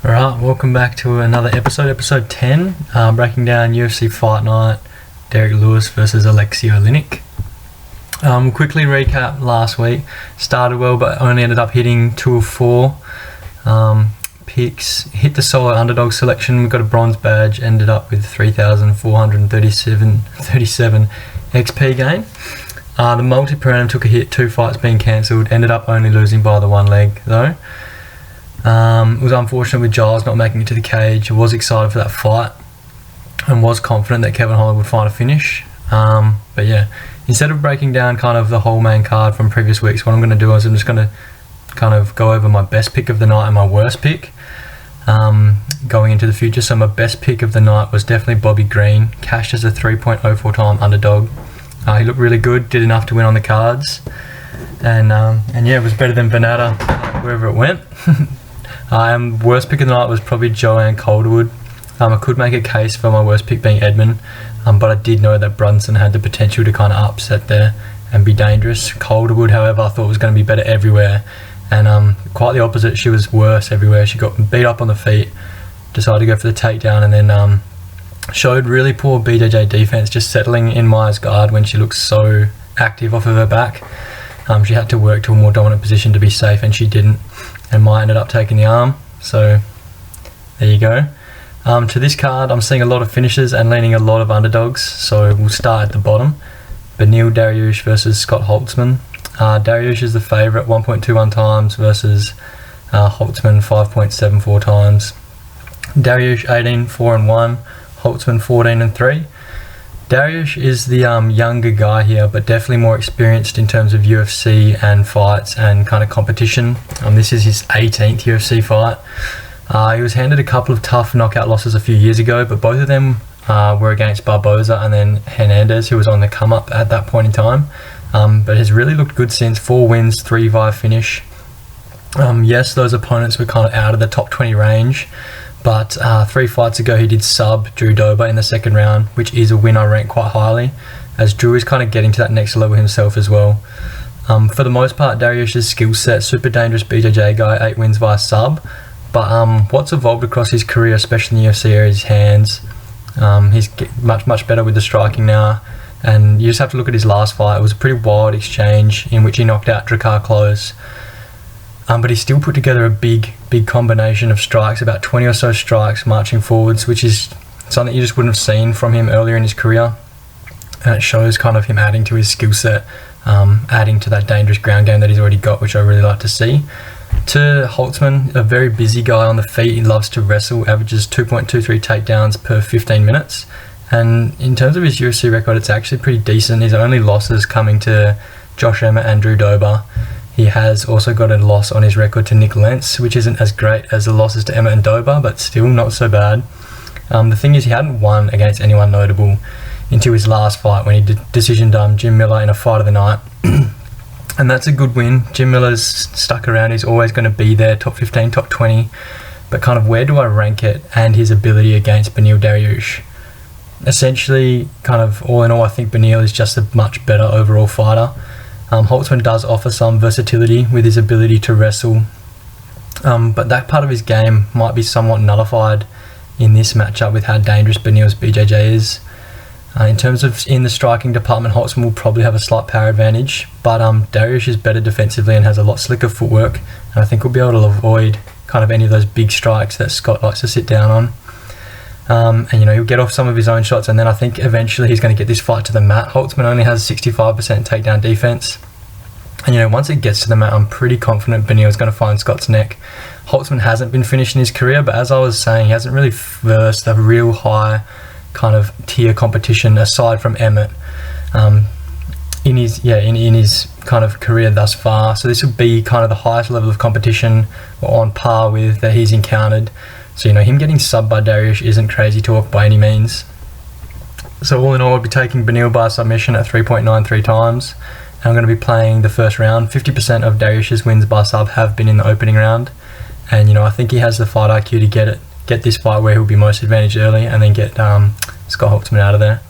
Alright, welcome back to another episode 10, breaking down UFC Fight Night, Derek Lewis versus Oleinik. We'll quickly recap last week. Started well but only ended up hitting 2 of 4 picks. Hit the solo underdog selection, we got a bronze badge, ended up with 3,437 XP gain. The multi per annum took a hit, 2 fights being cancelled, ended up only losing by the one leg though. It was unfortunate with Giles not making it to the cage. I was excited for that fight and was confident that Kevin Holland would find a finish. But yeah, instead of breaking down kind of the whole main card from previous weeks, what I'm going to do is I'm just going to kind of go over my best pick of the night and my worst pick going into the future. So my best pick of the night was definitely Bobby Green, cashed as a 3.04 time underdog. He looked really good, did enough to win on the cards, and yeah, it was better than Bernata wherever it went. Worst pick of the night was probably Joanne Calderwood. I could make a case for my worst pick being Edmund, but I did know that Brunson had the potential to kind of upset there and be dangerous. Calderwood, however, I thought was going to be better everywhere, and quite the opposite. She was worse everywhere. She got beat up on the feet, decided to go for the takedown, and then showed really poor BJJ defense, just settling in Maya's guard when she looks so active off of her back. She had to work to a more dominant position to be safe, and she didn't. And Maya ended up taking the arm, so there you go. To this card, I'm seeing a lot of finishes and leaning a lot of underdogs, so we'll start at the bottom. Beneil Dariush versus Scott Holtzman. Dariush is the favourite, 1.21 times versus Holtzman 5.74 times. Dariush 18-4-1, Holtzman 14-3. Dariush is the younger guy here, but definitely more experienced in terms of UFC and fights and kind of competition. This is his 18th UFC fight. He was handed a couple of tough knockout losses a few years ago, but both of them were against Barboza and then Hernandez, who was on the come up at that point in time, but has really looked good since. 4 wins, 3 via finish. Yes, those opponents were kind of out of the top 20 range, but 3 fights ago he did sub Drew Dober in the second round, which is a win I rank quite highly, as Drew is kind of getting to that next level himself as well. For the most part, Dariush's skill set, super dangerous BJJ guy, 8 wins via sub, but what's evolved across his career, especially in the UFC, are his hands. He's much better with the striking now, and you just have to look at his last fight. It was a pretty wild exchange in which he knocked out Drakkar Klose. But he still put together a big combination of strikes, about 20 or so strikes marching forwards, which is something you just wouldn't have seen from him earlier in his career. And it shows kind of him adding to his skill set, adding to that dangerous ground game that he's already got, which I really like to see. To Holtzman, a very busy guy on the feet. He loves to wrestle, averages 2.23 takedowns per 15 minutes. And in terms of his UFC record, it's actually pretty decent. His only losses coming to Josh Emmett and Drew Dober. He has also got a loss on his record to Nick Lentz, which isn't as great as the losses to Emmett and Dober, but still not so bad. The thing is, he hadn't won against anyone notable into his last fight when he decisioned Jim Miller in a fight of the night. And that's a good win. Jim Miller's stuck around. He's always going to be there, top 15, top 20. But kind of where do I rank it and his ability against Beneil Dariush? Essentially, kind of all in all, I think Beneil is just a much better overall fighter. Holtzman does offer some versatility with his ability to wrestle, but that part of his game might be somewhat nullified in this matchup with how dangerous Beneil's BJJ is. In terms of in the striking department, Holtzman will probably have a slight power advantage, but Dariush is better defensively and has a lot slicker footwork, and I think we'll be able to avoid kind of any of those big strikes that Scott likes to sit down on. And he'll get off some of his own shots, and then I think eventually he's going to get this fight to the mat. Holtzman only has 65% takedown defense, and once it gets to the mat, I'm pretty confident Beneil is going to find Scott's neck. Holtzman hasn't been finished in his career, but as I was saying, he hasn't really versed a real high kind of tier competition aside from Emmett in his kind of career thus far. So this would be kind of the highest level of competition or on par with that he's encountered. So, him getting subbed by Dariush isn't crazy talk by any means. So all in all, I'd be taking Beneil by submission at 3.93 times. And I'm going to be playing the first round. 50% of Dariush's wins by sub have been in the opening round. And, I think he has the fight IQ to get this fight where he'll be most advantaged early and then get Scott Holtzman out of there.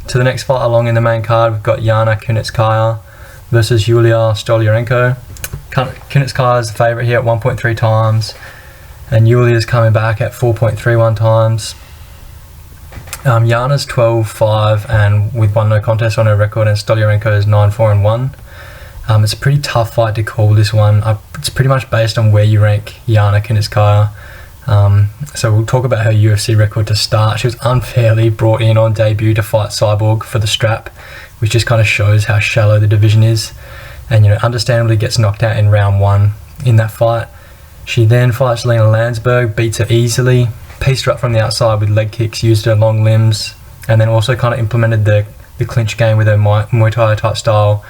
To the next fight along in the main card, we've got Yana Kunitskaya versus Julija Stoliarenko. Kunitskaya is the favourite here at 1.3 times. and Julija's coming back at 4.31 times. Yana's 12-5 and with 1 no contest on her record, and Stoliarenko's 9-4-1. It's a pretty tough fight to call, this one. It's pretty much based on where you rank Yana Kunitskaya. So we'll talk about her UFC record to start. She was unfairly brought in on debut to fight Cyborg for the strap, which just kind of shows how shallow the division is. And, understandably gets knocked out in round 1 in that fight. She then fights Lena Landsberg, beats her easily, pieced her up from the outside with leg kicks, used her long limbs, and then also kind of implemented the clinch game with her Muay Thai type style,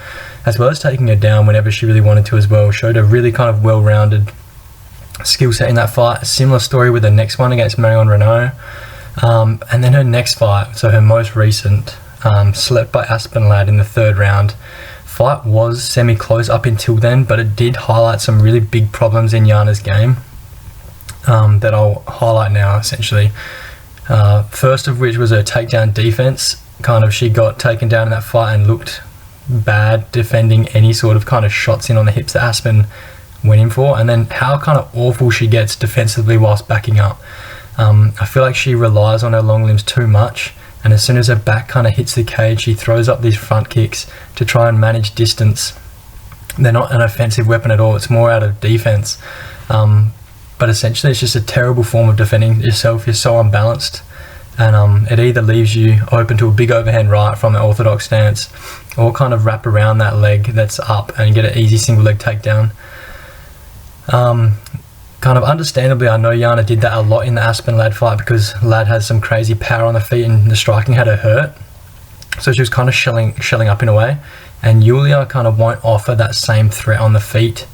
as well as taking her down whenever she really wanted to as well. Showed a really kind of well-rounded skill set in that fight. A similar story with her next one against Marion Renault. And then her next fight, so her most recent, slept by Aspinallad in the 3rd round. Fight was semi-close up until then, but it did highlight some really big problems in Yana's game that I'll highlight now, essentially. First of which was her takedown defense. She got taken down in that fight and looked bad defending any sort of kind of shots in on the hips that Aspen went in for, and then how kind of awful she gets defensively whilst backing up. I feel like she relies on her long limbs too much, and as soon as her back kind of hits the cage, she throws up these front kicks to try and manage distance. They're not an offensive weapon at all, it's more out of defense. But essentially it's just a terrible form of defending yourself. You're so unbalanced, and it either leaves you open to a big overhand right from the orthodox stance, or kind of wrap around that leg that's up and get an easy single leg takedown. Kind of understandably, I know Yana did that a lot in the Aspen Lad fight because Lad has some crazy power on the feet and the striking had her hurt. So she was kind of shelling up in a way, and Julija kind of won't offer that same threat on the feet.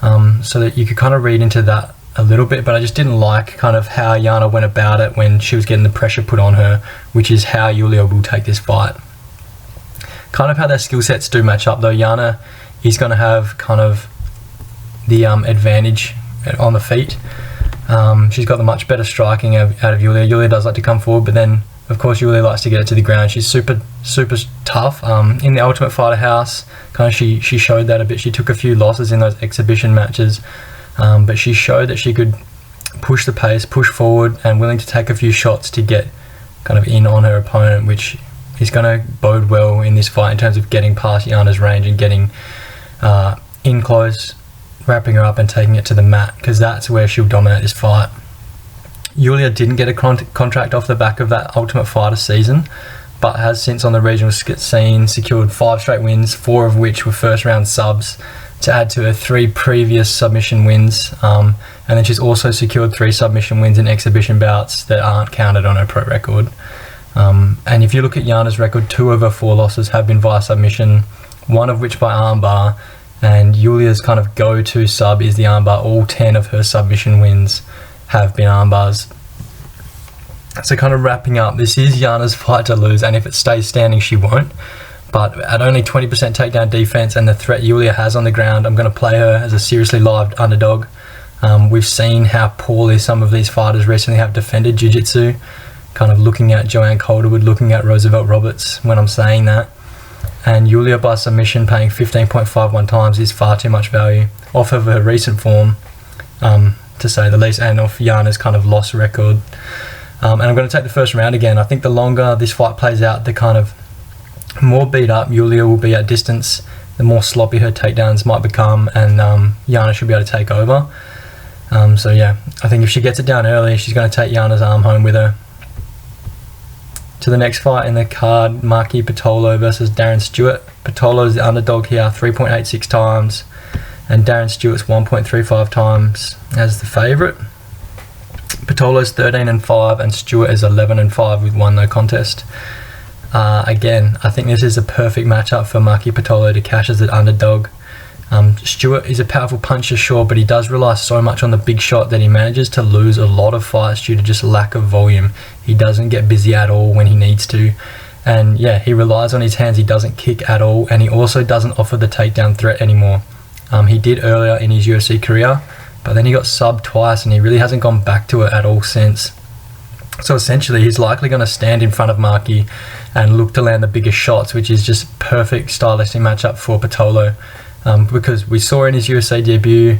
So that you could kind of read into that a little bit, but I just didn't like kind of how Yana went about it when she was getting the pressure put on her, which is how Julija will take this fight. Kind of how their skill sets do match up though. Yana is going to have kind of the advantage on the feet. She's got the much better striking out of Julija. Julija does like to come forward, but then of course Julija likes to get it to the ground. She's super tough. In the Ultimate Fighter house, kind of she showed that a bit. She took a few losses in those exhibition matches, but she showed that she could push the pace, push forward, and willing to take a few shots to get kind of in on her opponent, which is going to bode well in this fight in terms of getting past Yana's range and getting in close, wrapping her up and taking it to the mat, because that's where she'll dominate this fight. Julija didn't get a contract off the back of that Ultimate Fighter season, but has since on the regional scene secured 5 straight wins, 4 of which were first round subs, to add to her 3 previous submission wins, and then she's also secured 3 submission wins in exhibition bouts that aren't counted on her pro record. And if you look at Yana's record, 2 of her 4 losses have been via submission, 1 of which by armbar, and Julia's kind of go-to sub is the armbar. All 10 of her submission wins have been armbars. So kind of wrapping up, this is Yana's fight to lose, and if it stays standing she won't, but at only 20% takedown defense and the threat Julija has on the ground, I'm going to play her as a seriously lived underdog. We've seen how poorly some of these fighters recently have defended jiu-jitsu, kind of looking at Joanne Calderwood, looking at Roosevelt Roberts when I'm saying that. And Julija by submission paying 15.51 times is far too much value off of her recent form, to say the least, and off Yana's kind of loss record. And I'm going to take the first round again. I think the longer this fight plays out, the kind of more beat up Julija will be at distance, the more sloppy her takedowns might become, and Yana should be able to take over. So yeah, I think if she gets it down early, she's going to take Yana's arm home with her. To the next fight in the card, Maki Pitolo versus Darren Stewart. Pitolo's the underdog here, 3.86 times, and Darren Stewart's 1.35 times as the favourite. Pitolo's 13-5 and Stewart is 11-5 with 1 no contest. Again, I think this is a perfect matchup for Maki Pitolo to cash as an underdog. Stewart is a powerful puncher, sure, but he does rely so much on the big shot that he manages to lose a lot of fights due to just lack of volume. He doesn't get busy at all when he needs to, and yeah, he relies on his hands. He doesn't kick at all, and he also doesn't offer the takedown threat anymore. He did earlier in his UFC career, but then he got subbed twice and he really hasn't gone back to it at all since. So essentially he's likely going to stand in front of Maki and look to land the biggest shots, which is just perfect stylistic matchup for Pitolo. Because we saw in his UFC debut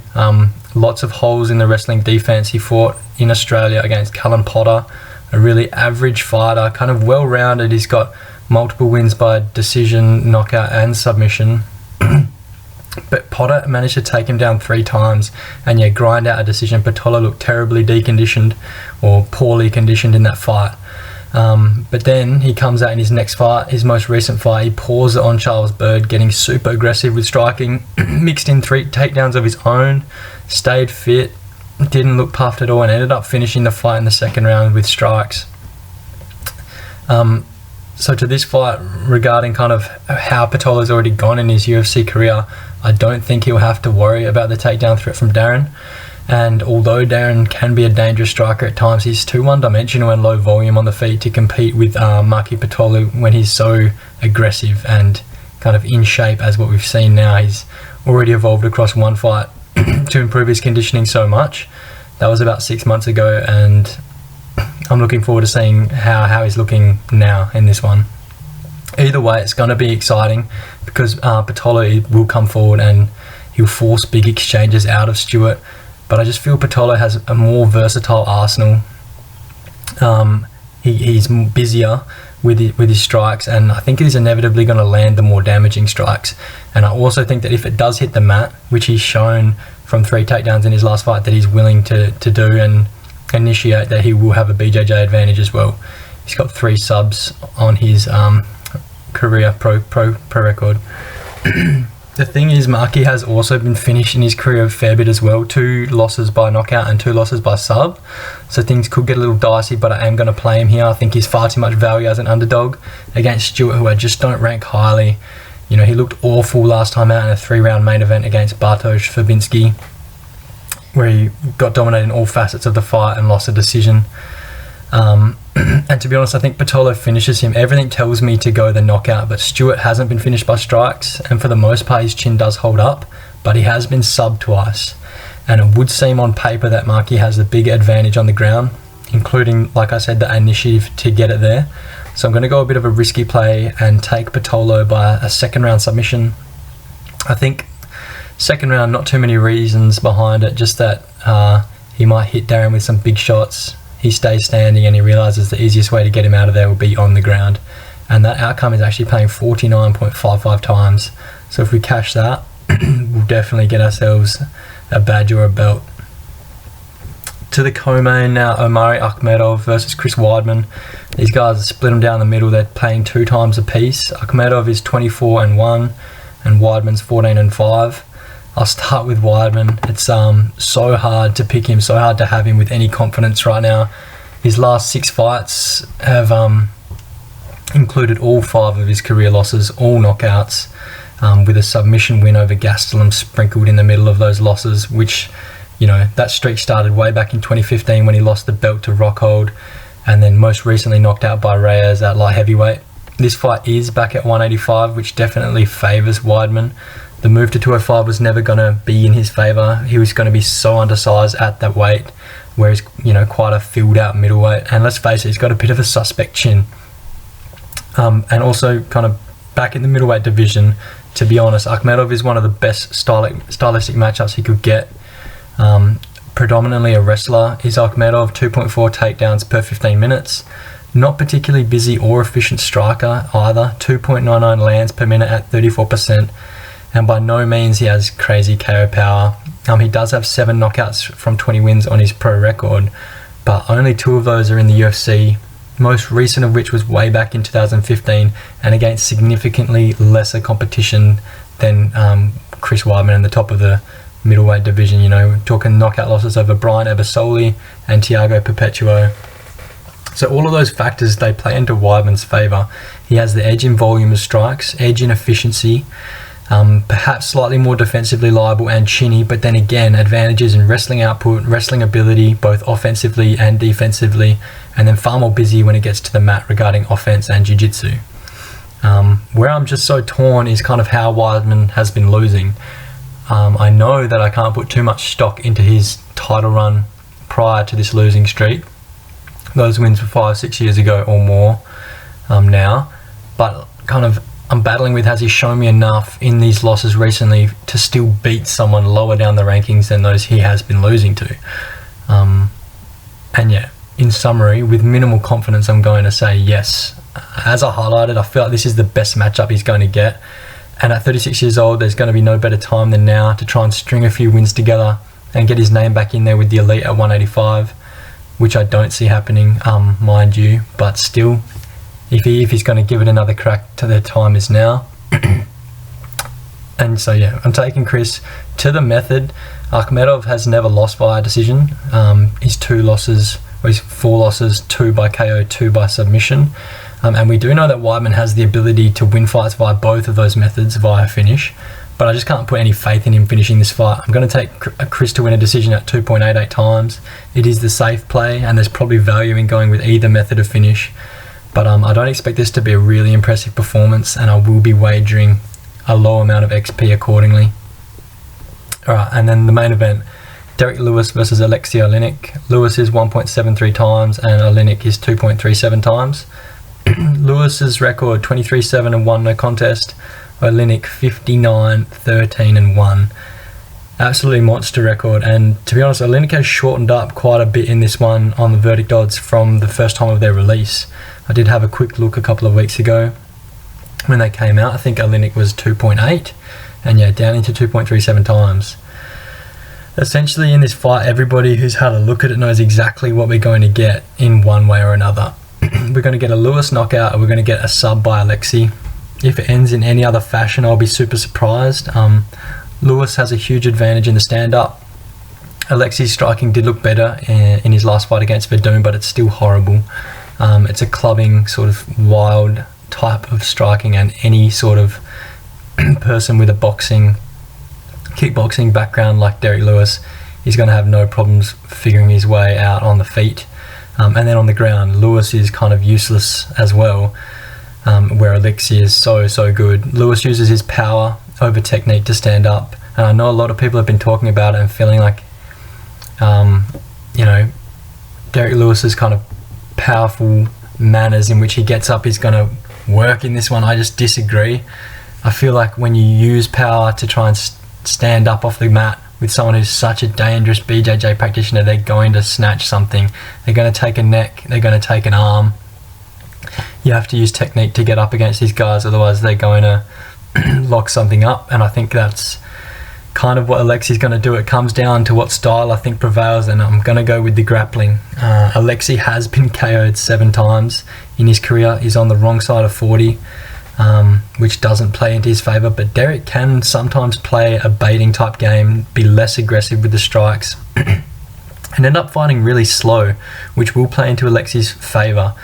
lots of holes in the wrestling defense. He fought in Australia against Callan Potter, a really average fighter, kind of well-rounded. He's got multiple wins by decision, knockout and submission. But Potter managed to take him down 3 times and grind out a decision. Pitolo looked terribly deconditioned or poorly conditioned in that fight. But then he comes out in his next fight, his most recent fight, he pours it on Charles Bird, getting super aggressive with striking, mixed in 3 takedowns of his own, stayed fit, didn't look puffed at all, and ended up finishing the fight in the second round with strikes. So to this fight, regarding kind of how Pitolo's already gone in his UFC career, I don't think he'll have to worry about the takedown threat from Darren. And although Darren can be a dangerous striker at times, he's too one-dimensional and low volume on the feet to compete with Maki Pitolo when he's so aggressive and kind of in shape as what we've seen now. He's already evolved across one fight to improve his conditioning so much. That was about 6 months ago, and I'm looking forward to seeing how he's looking now in this one. Either way, it's going to be exciting because Pitolo will come forward and he'll force big exchanges out of Stewart. But I just feel Pitolo has a more versatile arsenal. He's busier with his strikes, and I think he's inevitably going to land the more damaging strikes. And I also think that if it does hit the mat, which he's shown from 3 takedowns in his last fight that he's willing to do and initiate, that he will have a BJJ advantage as well. He's got 3 subs on his career pro record. The thing is, Maki has also been finished in his career a fair bit as well. 2 losses by knockout and 2 losses by sub. So things could get a little dicey, but I am going to play him here. I think he's far too much value as an underdog against Stewart, who I just don't rank highly. You know, he looked awful last time out in a 3-round main event against Bartosz Fabinski, where he got dominated in all facets of the fight and lost a decision. And to be honest, I think Pitolo finishes him. Everything tells me to go the knockout, but Stewart hasn't been finished by strikes, and for the most part his chin does hold up, but he has been subbed twice, and it would seem on paper that Maki has the bigger advantage on the ground, including, like I said, the initiative to get it there. So I'm going to go a bit of a risky play and take Pitolo by a 2nd round submission. I think 2nd round, not too many reasons behind it, just that he might hit Darren with some big shots. He stays standing and he realises the easiest way to get him out of there will be on the ground. And that outcome is actually paying 49.55 times. So if we cash that, we'll definitely get ourselves a badge or a belt. To the co-main now, Omari Akhmedov versus Chris Weidman. These guys split them down the middle. They're paying 2 times apiece. Akhmedov is 24-1 and Weidman's 14-5. I'll start with Weidman. It's so hard to pick him, so hard to have him with any confidence right now. His last 6 fights have included all 5 of his career losses, all knockouts, with a submission win over Gastelum sprinkled in the middle of those losses, which, you know, that streak started way back in 2015 when he lost the belt to Rockhold, and then most recently knocked out by Reyes at light heavyweight. This fight is back at 185, which definitely favours Weidman. The move to 205 was never going to be in his favour. He was going to be so undersized at that weight, where he's, you know, quite a filled out middleweight. And let's face it, he's got a bit of a suspect chin. And also kind of back in the middleweight division, to be honest, Akhmedov is one of the best stylistic matchups he could get. Predominantly a wrestler is Akhmedov, 2.4 takedowns per 15 minutes. Not particularly busy or efficient striker either, 2.99 lands per minute at 34%. And by no means he has crazy KO power. He does have 7 knockouts from 20 wins on his pro record, but only 2 of those are in the UFC, most recent of which was way back in 2015 and against significantly lesser competition than Chris Weidman in the top of the middleweight division. You know, we're talking knockout losses over Brian Ebasoli and Thiago Perpetuo. So all of those factors, they play into Weidman's favour. He has the edge in volume of strikes, edge in efficiency, perhaps slightly more defensively liable and chinny, but then again, advantages in wrestling output, wrestling ability, both offensively and defensively, and then far more busy when it gets to the mat regarding offense and jiu-jitsu. Where I'm just so torn is kind of how Weidman has been losing. I know that I can't put too much stock into his title run prior to this losing streak. Those wins were 5-6 years ago or more now, but kind of I'm battling with, has he shown me enough in these losses recently to still beat someone lower down the rankings than those he has been losing to? And yeah, in summary, with minimal confidence, I'm going to say yes. As I highlighted, I feel like this is the best matchup he's going to get. And at 36 years old, there's going to be no better time than now to try and string a few wins together and get his name back in there with the elite at 185, which I don't see happening, mind you. But still, if he's going to give it another crack, to the time is now. And so yeah, I'm taking Chris to the method. Akhmedov has never lost by a decision. His 4 losses, 2 by KO, 2 by submission. And we do know that Weidman has the ability to win fights via both of those methods via finish, but I just can't put any faith in him finishing this fight. I'm going to take Chris to win a decision at 2.88 times. It is the safe play, and there's probably value in going with either method of finish, but I don't expect this to be a really impressive performance, and I will be wagering a low amount of XP accordingly. Alright, and then the main event, Derek Lewis versus Alexei Oleinik. Lewis is 1.73 times and Oleinik is 2.37 times. Lewis's record 23-7-1 no contest. Oleinik 59-13-1. Absolutely monster record, and to be honest, Oleinik has shortened up quite a bit in this one on the verdict odds from the first time of their release. I did have a quick look a couple of weeks ago when they came out. I think Oleinik was 2.8 and yeah, down into 2.37 times. Essentially in this fight, everybody who's had a look at it knows exactly what we're going to get in one way or another. We're going to get a Lewis knockout, and we're going to get a sub by Alexei. If it ends in any other fashion, I'll be super surprised. Lewis has a huge advantage in the stand-up. Alexei's striking did look better in his last fight against Verdun, but it's still horrible. It's a clubbing, sort of wild type of striking, and any sort of person with a kickboxing background like Derek Lewis is going to have no problems figuring his way out on the feet. And then on the ground, Lewis is kind of useless as well, where Alexei is so good. Lewis uses his power over technique to stand up, and I know a lot of people have been talking about it and feeling like, Derek Lewis's kind of powerful manners in which he gets up is going to work in this one. I just disagree. I feel like when you use power to try and stand up off the mat with someone who's such a dangerous BJJ practitioner, they're going to snatch something. They're going to take a neck, they're going to take an arm. You have to use technique to get up against these guys, otherwise they're going to lock something up, and I think that's kind of what Alexei's going to do. It comes down to what style I think prevails, and I'm going to go with the grappling. Alexei has been KO'd 7 times in his career. He's on the wrong side of 40. Which doesn't play into his favour, but Derek can sometimes play a baiting type game, be less aggressive with the strikes, and end up fighting really slow, which will play into Alexei's favour.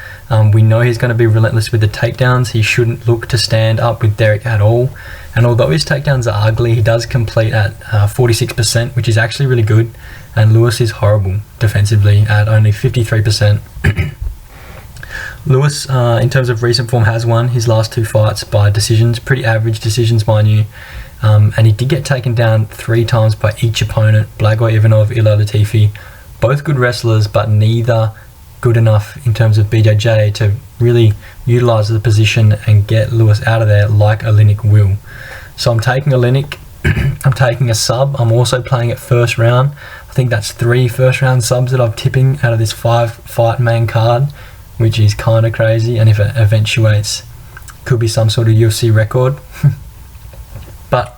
We know he's going to be relentless with the takedowns. He shouldn't look to stand up with Derek at all, and although his takedowns are ugly, he does complete at 46%, which is actually really good, and Lewis is horrible defensively at only 53%. Lewis, in terms of recent form, has won his last 2 fights by decisions, pretty average decisions, mind you, and he did get taken down 3 times by each opponent, Blagoy Ivanov, Ilir Latifi, both good wrestlers, but neither good enough in terms of BJJ to really utilise the position and get Lewis out of there like Oleinik will. So I'm taking Oleinik, I'm taking a sub, I'm also playing it first round. I think that's 3 first round subs that I'm tipping out of this 5 fight main card, which is kind of crazy, and if it eventuates, could be some sort of UFC record. But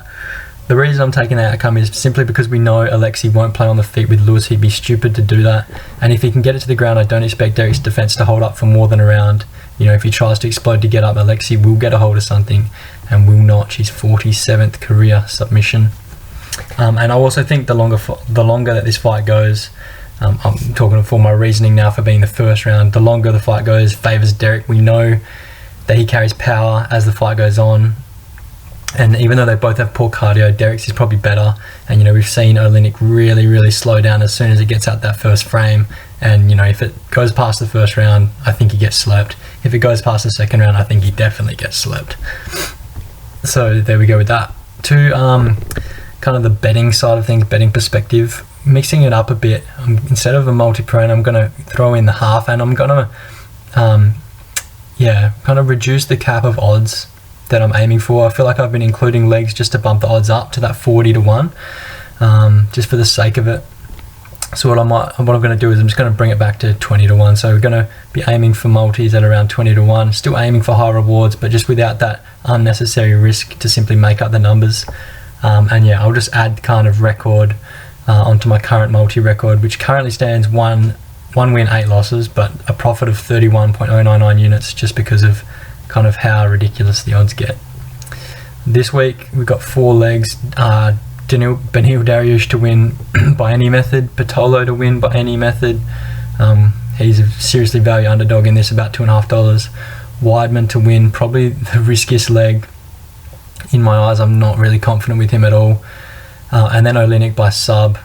the reason I'm taking that outcome is simply because we know Alexei won't play on the feet with Lewis. He'd be stupid to do that, and if he can get it to the ground, I don't expect Derek's defense to hold up for more than a round. If he tries to explode to get up, Alexei will get a hold of something and will notch his 47th career submission. And I also think the longer that this fight goes, I'm talking for my reasoning now for being the first round, the longer the fight goes favours Derek. We know that he carries power as the fight goes on, and even though they both have poor cardio, Derek's is probably better, and we've seen Oleinik really slow down as soon as it gets out that first frame, and if it goes past the first round, I think he gets slept. If it goes past the second round, I think he definitely gets slept. So there we go with that. To kind of the betting side of things, betting perspective, mixing it up a bit, instead of a multi-prone, I'm going to throw in the half, and I'm going to kind of reduce the cap of odds that I'm aiming for. I feel like I've been including legs just to bump the odds up to that 40 to 1, just for the sake of it. So what I'm going to do is I'm just going to bring it back to 20 to 1. So we're going to be aiming for multis at around 20 to 1, still aiming for high rewards, but just without that unnecessary risk to simply make up the numbers. And yeah, I'll just add kind of record onto my current multi record, which currently stands 1 win, 8 losses, but a profit of 31.099 units, just because of kind of how ridiculous the odds get. This week we've got 4 legs. Benil Dariush to win by any method, Patolo to win by any method. He's a seriously value underdog in this, about $2.50. Weidman to win, probably the riskiest leg in my eyes. I'm not really confident with him at all. And then Oleinik by sub,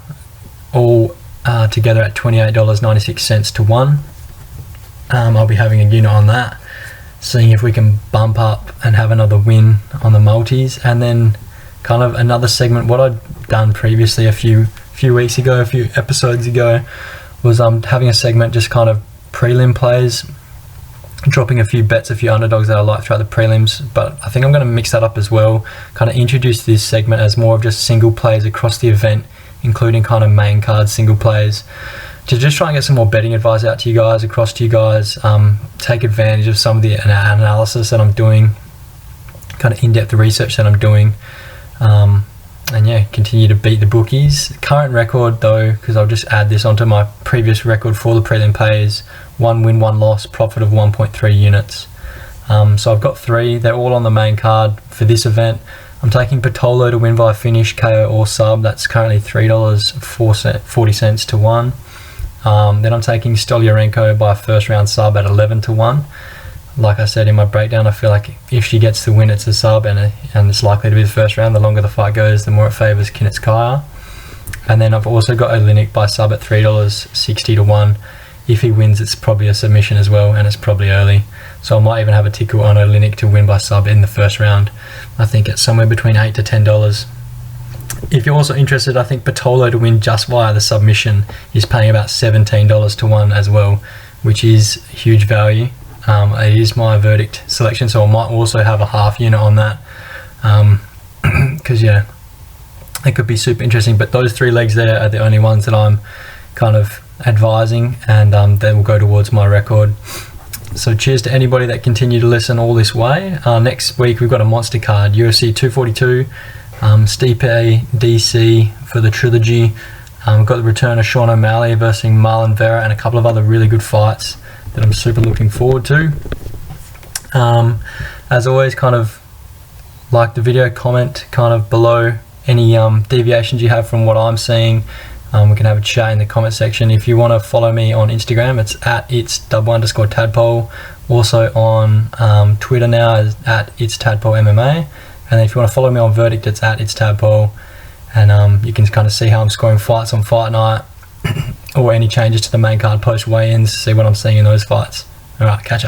all together at $28.96 to 1. I'll be having a unit on that, seeing if we can bump up and have another win on the multis. And then kind of another segment, what I'd done previously a few weeks ago, a few episodes ago, was having a segment just kind of prelim plays, dropping a few bets, a few underdogs that I like throughout the prelims. But I think I'm going to mix that up as well, kind of introduce this segment as more of just single plays across the event, including kind of main card single plays, to just try and get some more betting advice out to you guys, across to you guys, take advantage of some of the analysis that I'm doing, kind of in-depth research that I'm doing, and yeah, continue to beat the bookies. Current record though, because I'll just add this onto my previous record for the prelim plays, 1 win, 1 loss, profit of 1.3 units. So I've got 3, they're all on the main card for this event. I'm taking Patolo to win by finish, KO or sub, that's currently $3.40 to 1. Then I'm taking Stolyarenko by first round sub at 11 to 1. Like I said in my breakdown, I feel like if she gets the win, it's a sub, and it's likely to be the first round. The longer the fight goes, the more it favours Kinetskaya. And then I've also got Oleinik by sub at $3.60 to 1. If he wins, it's probably a submission as well, and it's probably early. So I might even have a tickle on Oleinik to win by sub in the first round. I think it's somewhere between $8 to $10. If you're also interested, I think Patolo to win just via the submission is paying about $17 to 1 as well, which is huge value. It is my verdict selection, so I might also have a half unit on that, because yeah, it could be super interesting. But those 3 legs there are the only ones that I'm kind of advising, and they will go towards my record. So cheers to anybody that continued to listen all this way. Next week we've got a monster card, UFC 242, Stipe DC for the trilogy. We've got the return of Sean O'Malley versus Marlon Vera, and a couple of other really good fights that I'm super looking forward to. As always, kind of like the video, comment kind of below any deviations you have from what I'm seeing. We can have a chat in the comment section. If you want to follow me on Instagram, it's at its_tadpole. Also on Twitter now is at its_tadpole_MMA. And then if you want to follow me on Verdict, it's at its_tadpole. And you can kind of see how I'm scoring fights on fight night, or any changes to the main card post weigh-ins, see what I'm seeing in those fights. Alright, catch up.